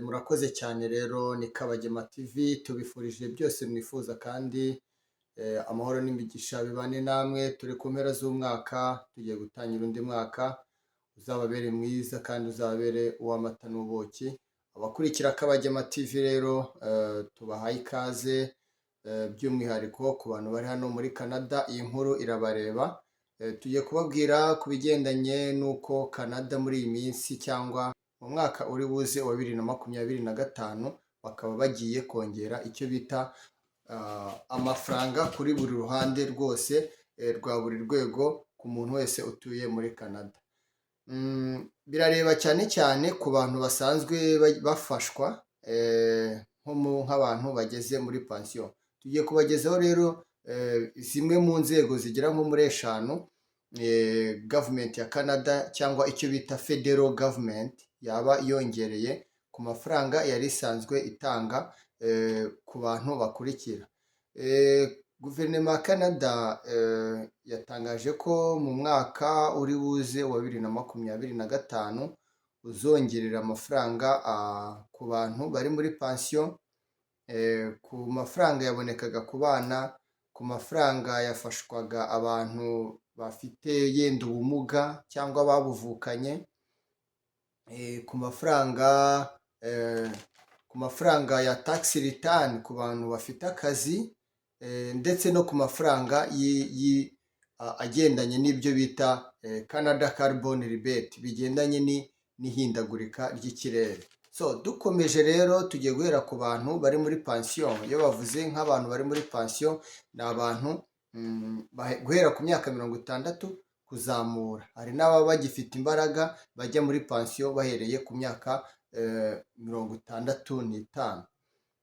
Murakoze cyane rero ni Kabagema TV tubifurije byose mwifuza kandi amahoro n'imigisha bibane namwe. Turi ku mpera z'umwaka tugiye gutangira undi mwaka uzababere mwiza kandi uzabere uw'amata n'ubuki. Abakurikira Kabagema TV rero tubahaye ikaze by'umwihariko ku bantu bari hano muri Canada. Iyi nkuru irabareba. Tugiye kubabwira ku bigendanye n'uko Canada muri iyi minsi cyangwa mu mwaka uri buze wa 2025 bakaba bagiye kongera icyo bita amafaranga kuri buri ruhande rwose rwa buri rwego ku muntu wese utuye muri Canada. Birareba cyane cyane ku bantu basanzwe bafashwa nk'abantu bageze muri pansiyo. Tugiye kubagezaho rero zimwe mu nzego zigera nko muri 5 government ya Canada cyangwa icyo bita federal government yaba yongereye ku mafaranga yari isanzwe itanga ku bantu bakurikira. Guverinoma ya Canada yatangaje ko mu mwaka uri buze wa 2025 uzongerera amafaranga ku bantu bari muri pansiyo, ku mafaranga yabonekaga ku bana, ku mafaranga yafashwaga abantu bafite yenda ubumuga cyangwa babuvukanye, ku mafaranga ya tax return ku bantu bafite akazi, ndetse no ku mafaranga agendanye n'ibyo bita Canada Carbon Rebate bigendanye n'ihindagurika ry'ikirere. So dukomeje rero tugiye guhera ku bantu bari muri pansiyo. Iyo bavuze nk'abantu bari muri pansiyo ni abantu guhera ku myaka 60 kuzamura. Hari n'ababa bagifite imbaraga bajya muri pansiyo bahereye ku myaka 65.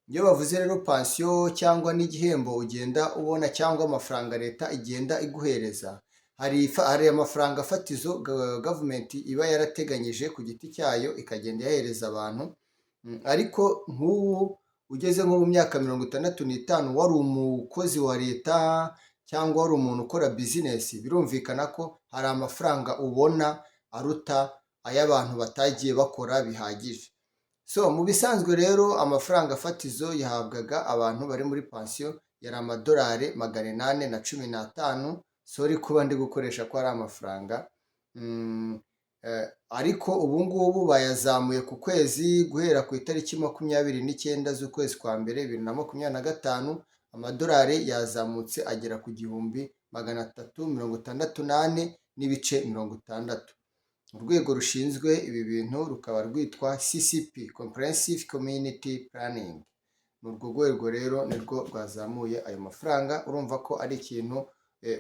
Iyo bavuze rero pansiyo cyangwa n'igihembo ugenda ubona cyangwa amafaranga leta igenda iguhereza, hari amafaranga fatizo government iba yarateganyije ku giti cyayo ikagenda yahereza abantu. Ariko nk'ubu ugeze nko mu myaka 65 wari umukozi wa leta cyangwa wari umuntu ukora business, birumvikana ko hari amafaranga ubona aruta ay'abantu batagiye bakora bihagije. So mu bisanzwe rero amafaranga fatizo yahabwaga abantu bari muri pansiyo yari amadolari 815. Sorry kuba ndi gukoresha ko ari amafaranga, ariko ubu ngubu bayazamuye ku kwezi guhera ku itariki 29 z'ukwezi kwa mbere 2025. Amadolari yazamutse agera ku 1368 n'ibice 60. Urwego rushinzwe ibi bintu rukaba rwitwa CCP, Comprehensive Community Planning. Ni urwo rwego rero nirwo rwazamuye ayo mafaranga. Urumva ko ari ikintu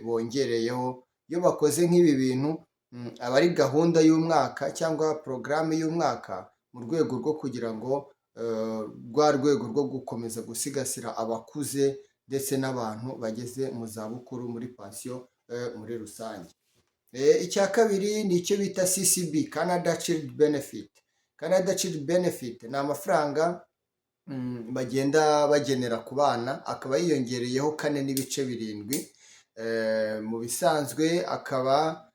bongereyeho. Iyo bakoze nk'ibi bintu aba ari gahunda y'umwaka cyangwa porogaramu y'umwaka mu rwego rwo kugira ngo rwa rwego rwo gukomeza gusigasira abakuze ndetse n'abantu bageze mu zabukuru muri pansiyo muri rusange. Icya kabiri ni icyo bita CCB, Canada Child Benefit. Canada Child Benefit ni amafaranga bagenda bagenera ku bana, akaba yiyongereyeho 4.7. Mu bisanzwe akaba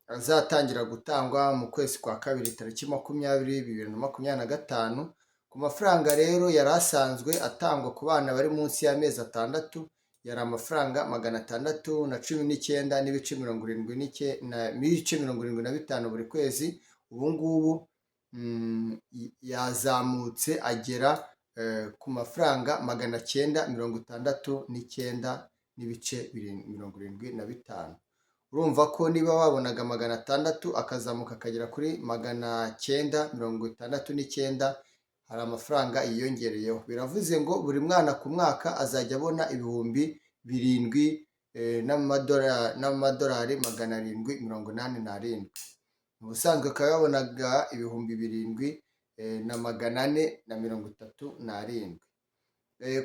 azatangira gutangwa mu kwezi kwa kabiri tariki 20 2025. Ku mafaranga rero yari asanzwe atangwa ku bana bari munsi y'amezi 6 yari amafaranga 619 n'ibice 75 buri kwezi. Ubu ngubu yazamutse agera ku mafaranga 969 n'ibice 75. Urumva ko niba wabonaga 600 akazamuka akagera kuri 969 hari amafaranga yiyongereyeho. Biravuze ngo buri mwana ku mwaka azajya abona ibihumbi 7 n'amadolari 787. Mu busanzwe akaba yabonaga ibihumbi 7,437.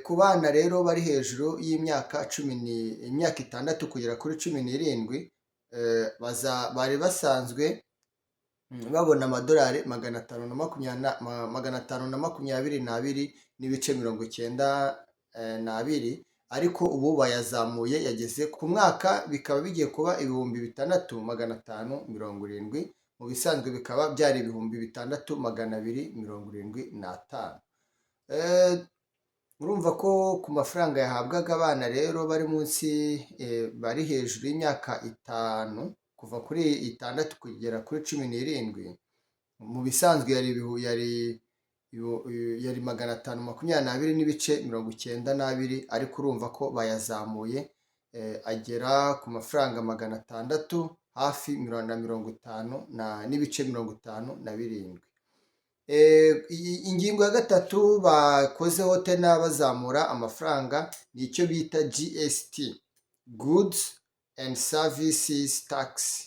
Ku bana rero bari hejuru y'imyaka 6 kugera kuri 17 bari basanzwe babona amadolari 522 n'ibice 92, ariko ubu bayazamuye yageze ku mwaka bikaba bigiye kuba ibihumbi 6,570. mu bisanzwe bikaba byari ibihumbi 6,275. Urumva ko ku mafaranga yahabwaga abana rero bari munsi bari hejuru y'imyaka 5 kuva kuri 6 kugera kuri 17, mu bisanzwe yari 522,92, ariko urumva ko bayazamuye agera ku mafaranga 600, hafi 50,57. Ingingo ya gatatu bakozeho tena bazamura amafaranga ni icyo bita GST, Goods and Services Tax.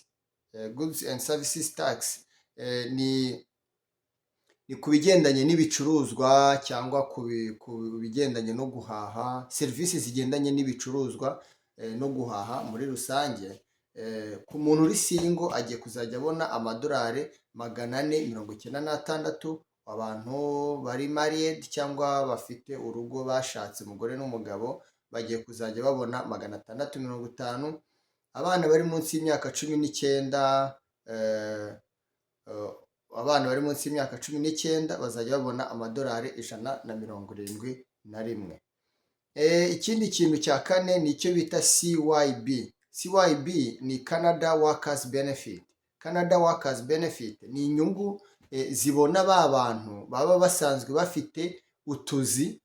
Goods and Services Tax ni ku bigendanye n'ibicuruzwa cyangwa ku bigendanye no guhaha, serivisi zigendanye n'ibicuruzwa no guhaha muri rusange. Ku muntu uri singo agiye kuzajya abona amadolari 496, abantu bari married cyangwa bafite urugo bashatse umugore n'umugabo bagiye kuzajya babona 650, abana bari munsi y'imyaka 19 bazajya babona amadolari 171. Ikindi kintu cya kane ni icyo bita CYB. CYB ni Canada Workers Benefit. Canada Workers Benefit ni inyungu zibona ba bantu baba basanzwe bafite utuzi,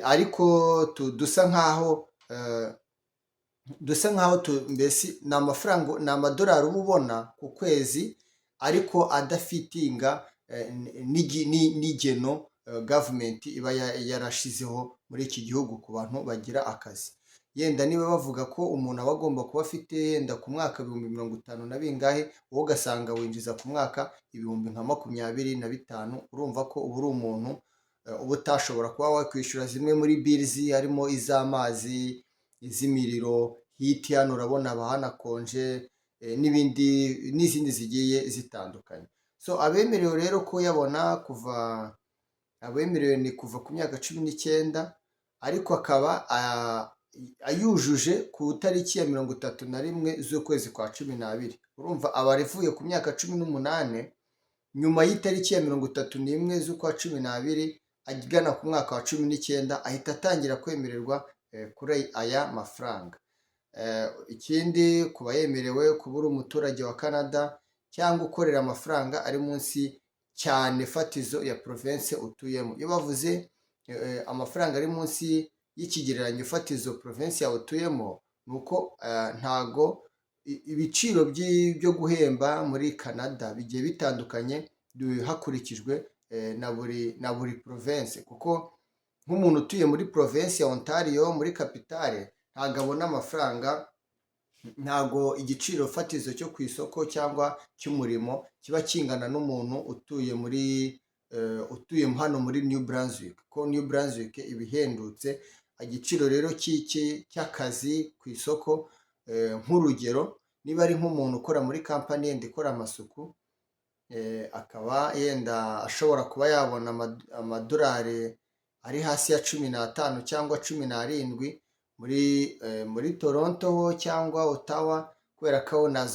ariko dusa nkaho mbese ni amafaranga, ni amadolari uba ubona ku kwezi, ariko adafitinga n'igeno government iba yarashizeho muri iki gihugu ku bantu bagira akazi. Yenda niba bavuga ko umuntu aba agomba kuba afite yenda ku mwaka 50,000 na bingahe, wowe ugasanga winjiza ku mwaka 25,000, urumva ko uba uri umuntu uba utashobora kuba wakwishyura zimwe muri bills, harimo iz'amazi, iz'imiriro, hiti, hano urabona haba hanakonje, n'izindi zigiye zitandukanye. So abemerewe rero kuyabona abemerewe ni kuva ku myaka 19, ariko akaba ayujuje ku tariki ya 31 z'ukwezi kwa 12. Urumva abarevuye ku myaka 18 nyuma y'itariki ya 31 z'ukwa 12 agana ku mwaka wa 19 ahita atangira kwemererwa kuri aya mafaranga. Ikindi kuba yemerewe kuba uri umuturage wa Canada cyangwa ukorera amafaranga ari munsi cyane fatizo ya province utuyemo. Iyo bavuze amafaranga ari munsi y'ikigereranyo fatizo province yawe utuyemo, nuko ntago ibiciro byo guhemba muri Canada bigiye bitandukanye hakurikijwe na buri province, kuko nk'umuntu utuye muri province ya Ontario muri capitale ntago abona amafaranga, ntago igiciro fatizo cyo ku isoko cyangwa cy'umurimo kiba kingana n'umuntu utuye hano muri New Brunswick, ko New Brunswick ibihendutse. Igiciro rero cy'akazi ku isoko, nk'urugero niba ari nk'umuntu ukora muri kampani yenda ikora amasuku, akaba yenda ashobora kuba yabona amadolari ari hasi ya 15 cyangwa 17 muri Toronto cyangwa Ottawa, kubera ko na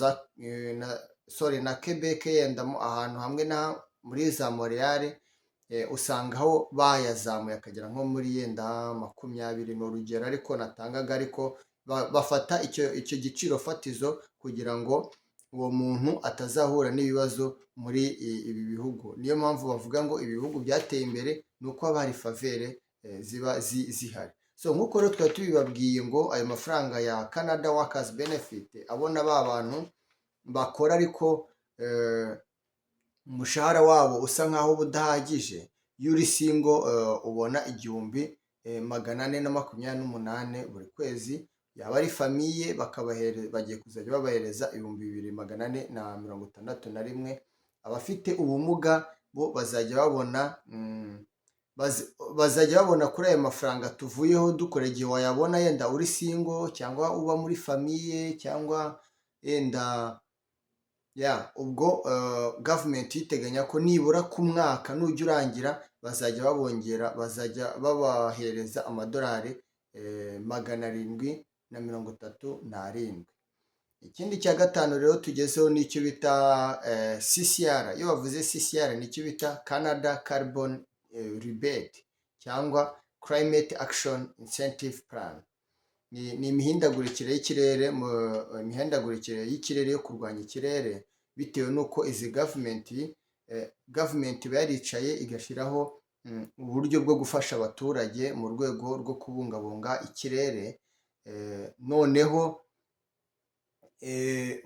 Quebec yenda ahantu hamwe na muri za Montreal usanga aho bayazamuye akagera nko muri yenda 20, ni urugero ariko natangaga, ariko bafata icyo giciro fatizo kugira ngo uwo muntu atazahura n'ibibazo muri ibi bihugu. Niyo mpamvu bavuga ngo ibihugu byateye imbere ni uko haba hari favere ziba zihari. So nk'uko rero twari tubibabwiye ngo ayo mafaranga ya Canada Workers Benefit abona ba bantu bakora, ariko umushahara wabo usa nkaho budahagije. Iyo uri singo ubona 1,428 buri kwezi, yaba ari famiye bagiye kuzajya babahereza 2,461. Abafite ubumuga bo bazajya babona kuri ayo mafaranga tuvuyeho dukora, igihe wayabona yenda uri singo cyangwa uba muri famiye cyangwa yenda ubwo government yiteganya ko nibura ku mwaka nujya urangira bazajya babahereza amadolari 737. Ikindi cya gatanu rero tugezeho nicyo bita CCR. Iyo bavuze CCR nicyo bita Canada Carbon Rebate cyangwa Climate Action Incentive Plan. Ni imihindagurikire y'ikirere, imihindagurikire y'ikirere yo kurwanya ikirere, bitewe n'uko izi gavumenti iba yaricaye igashyiraho uburyo bwo gufasha abaturage mu rwego rwo kubungabunga ikirere. Noneho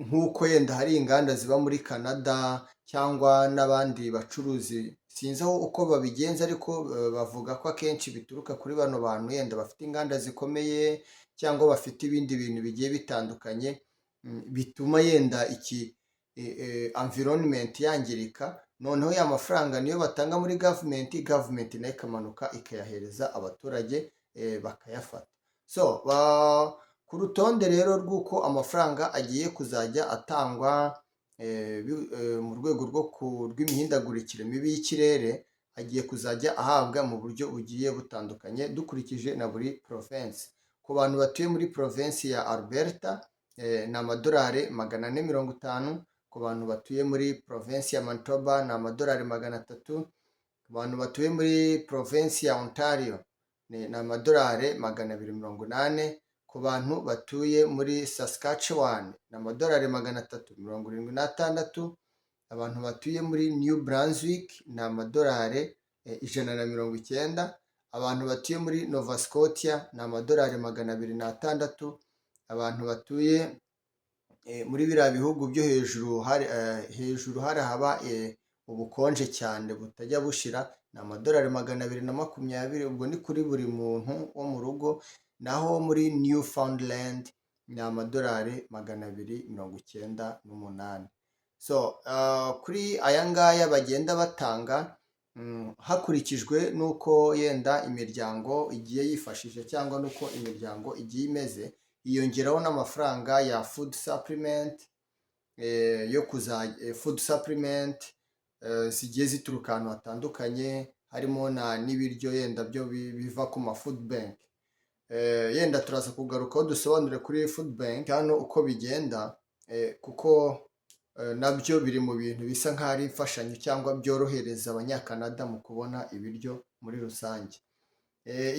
nk'uko yenda hari inganda ziba muri Canada cyangwa n'abandi bacuruzi, sinzi aho uko babigenza, ariko bavuga ko akenshi bituruka kuri bano bantu yenda bafite inganda zikomeye cyangwa bafite ibindi bintu bigiye bitandukanye bituma yenda iki environment yangirika. Noneho ya mafaranga niyo batanga muri gavumenti nayo ikamanuka ikayahereza abaturage bakayafata. So ku rutonde rero rw'uko amafaranga agiye kuzajya atangwa mu rwego rw'imihindagurikire mibi y'ikirere, agiye kuzajya ahabwa mu buryo bugiye butandukanye dukurikije na buri province. Ku bantu batuye muri province ya Alberta ni amadolari 450. Ku bantu batuye muri province ya Manitoba ni amadolari 300. Ku bantu batuye muri province ya Ontario ni amadolari 280. Ku bantu batuye muri Saskatchewan ni amadolari 376. Abantu batuye muri New Brunswick ni amadolari 190. Abantu batuye muri Nova Scotia ni amadolari 206. Abantu batuye muri biriya bihugu byo hejuru hari haba ubukonje cyane butajya bushira ni amadolari 220. Ubwo ni kuri buri muntu wo mu rugo. Naho muri Newfoundland ni amadolari 298. So kuri aya ngaya bagenda batanga hakurikijwe n'uko yenda imiryango igiye yifashisha cyangwa n'uko imiryango igiye imeze, hiyongeraho n'amafaranga ya food supplement food supplement zigiye zituruka ahantu hatandukanye, harimo n'ibiryo yenda byo biva ku ma food bank. Yenda turaza kugarukaho dusobanure kuri food bank hano uko bigenda, kuko nabyo biri mu bintu bisa nk'aho ari imfashanyo cyangwa byorohereza abanyakanada mu kubona ibiryo muri rusange.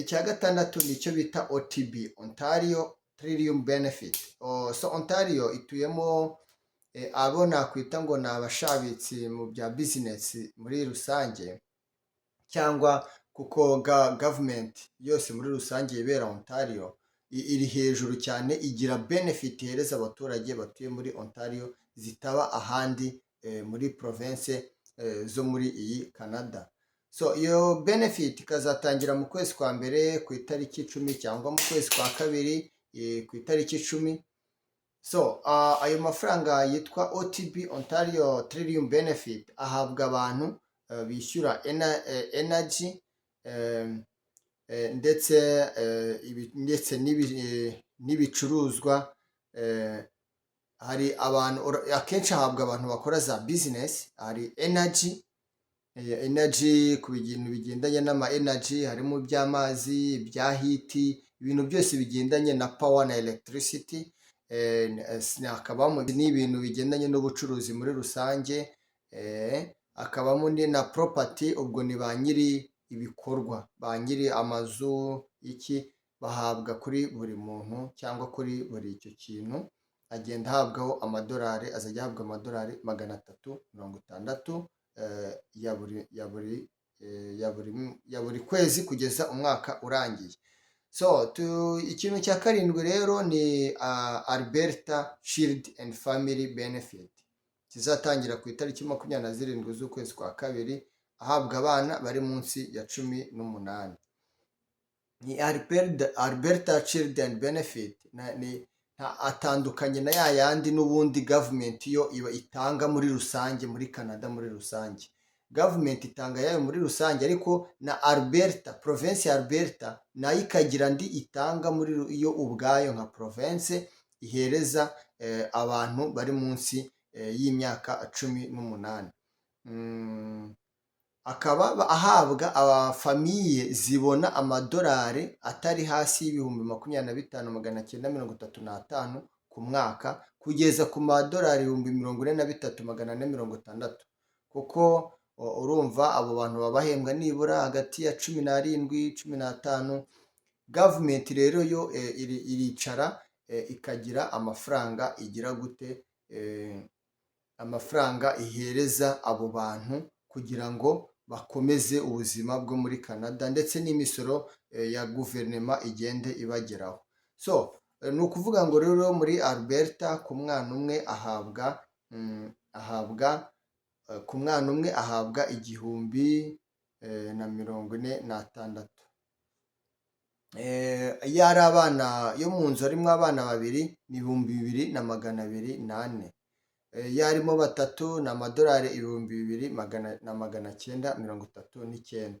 Icya gatandatu nicyo bita OTB, Ontario Trillium Benefit. So Ontario ituyemo abo nakwita ngo ni abashabitsi mu bya bizinesi muri rusange, cyangwa kuko gavumenti yose muri rusange ibera Ontario iri hejuru cyane, igira benefit ihereza abaturage batuye muri Ontario zitaba ahandi muri province zo muri iyi Canada. So iyo benefit ikazatangira mu kwezi kwa mbere ku itariki 10 cyangwa mu kwezi kwa kabiri ku itariki 10. So ayo mafaranga yitwa OTB, Ontario Trillium Benefit, ahabwa abantu bishyura energy ndetse n'ibicuruzwa. Hari abantu akenshi ahabwa abantu bakora za business. Hari energy ku bintu bigendanye n'ama energy, harimo iby'amazi, ibya heat, ibintu byose bigendanye na power na electricity. Hakabamo n'ibintu bigendanye n'ubucuruzi muri rusange. Hakabamo na property, ubwo ni ba nyiri ibikorwa, ba nyiri amazu bahabwa kuri buri muntu cyangwa kuri buri icyo kintu agenda ahabwaho amadolari, azajya ahabwa amadolari 360 ya buri kwezi kugeza umwaka urangiye. So ikintu cya karindwi rero ni Alberta Child and Family Benefit, kizatangira ku itariki 27 z'ukwezi kwa kabiri, ahabwa abana bari munsi ya 18. Ni Alberta Child and Benefit atandukanye na yandi n'ubundi gavumenti yo iba itanga muri rusange muri Canada. Muri rusange gavumenti itanga yayo muri rusange, ariko na Alberta, province ya Alberta nayo ikagira andi itanga muri iyo ubwayo nka province ihereza abantu bari munsi y'imyaka 18. Akaba ahabwa abafamiye zibona amadolari atari hasi y'ibihumbi 25,935 ku mwaka kugeza ku madolari 43,460, kuko urumva abo bantu baba bahembwa nibura hagati ya 17, 15. Gavumenti rero yo iricara ikagira amafaranga igira gute, amafaranga ihereza abo bantu kugira ngo bakomeze ubuzima bwo muri Canada, ndetse n'imisoro ya guverinoma igende ibageraho. So ni ukuvuga ngo rero muri Alberta ku mwana umwe ahabwa ku mwana umwe ahabwa 1,046. Iyo ari abana, yo mu nzu harimo abana babiri ni 2,204. Iyo harimo batatu ni amadolari 2,939.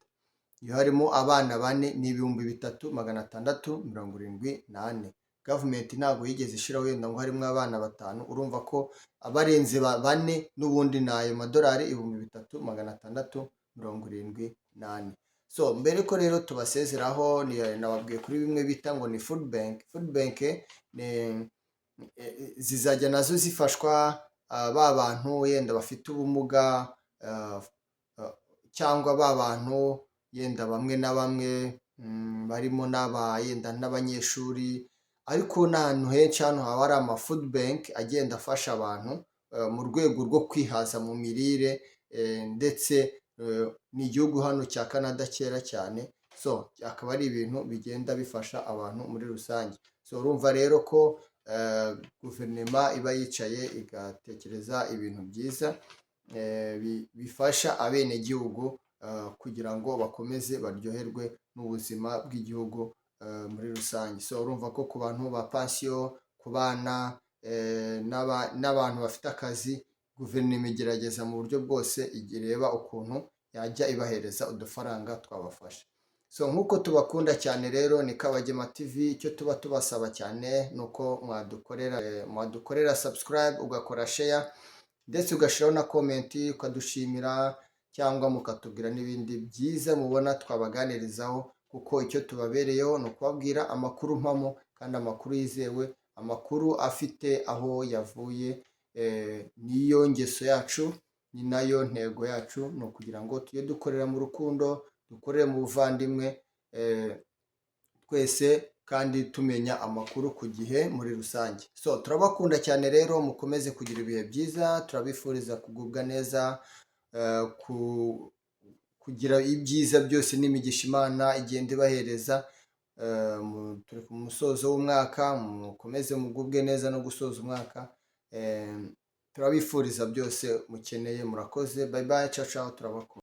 Iyo harimo abana bane ni 3,674. Gavumenti ntabwo yigeze ishyiraho wenda ngo harimo abana batanu, urumva ko abarenze bane n'ubundi ni ayo madolari 3,678. So mbere ko rero tubasezeraho, nababwiye kuri bimwe bita ngo ni food bank. Food bank zizajya nazo zifashwa ba bantu yenda bafite ubumuga, cyangwa ba bantu yenda bamwe na bamwe barimo yenda n'abanyeshuri, ariko n'ahantu henshi hano haba hari ama food bank agenda afasha abantu mu rwego rwo kwihaza mu mirire, ndetse ni igihugu hano cya Canada cyera cyane. So akaba ari ibintu bigenda bifasha abantu muri rusange. So urumva rero ko guverinoma iba yicaye igatekereza ibintu byiza bifasha abenegihugu kugira ngo bakomeze baryoherwe n'ubuzima bw'igihugu muri rusange. So urumva ko ku bantu ba pansiyo, ku bana n'abantu bafite akazi, guverinoma igerageza mu buryo bwose ireba ukuntu yajya ibahereza udufaranga twabafasha. So nk'uko tubakunda cyane rero ni Kabagema TV, icyo tuba tubasaba cyane ni uko mwadukorera subscribe, ugakora share, ndetse ugashyiraho na komenti ukadushimira, cyangwa mukatubwira n'ibindi byiza mubona twabaganirizaho, kuko icyo tubabereyeho ni ukubabwira amakuru mpamo kandi amakuru yizewe, amakuru afite aho yavuye. Niyo ngeso yacu, ni nayo ntego yacu, ni ukugira ngo tujye dukorera mu rukundo, dukorere mu buvandimwe, twese kandi tumenya amakuru ku gihe muri rusange. So turabakunda cyane rero, mukomeze kugira ibihe byiza, turabifuriza kugubwa neza, kugira ibyiza byose n'imigisha Imana igenda ibahereza. Turi ku musozo w'umwaka, mukomeze mugubwe neza no gusoza umwaka. Turabifuriza byose mukeneye. Murakoze, bye bye, ciao ciao, turabakunda.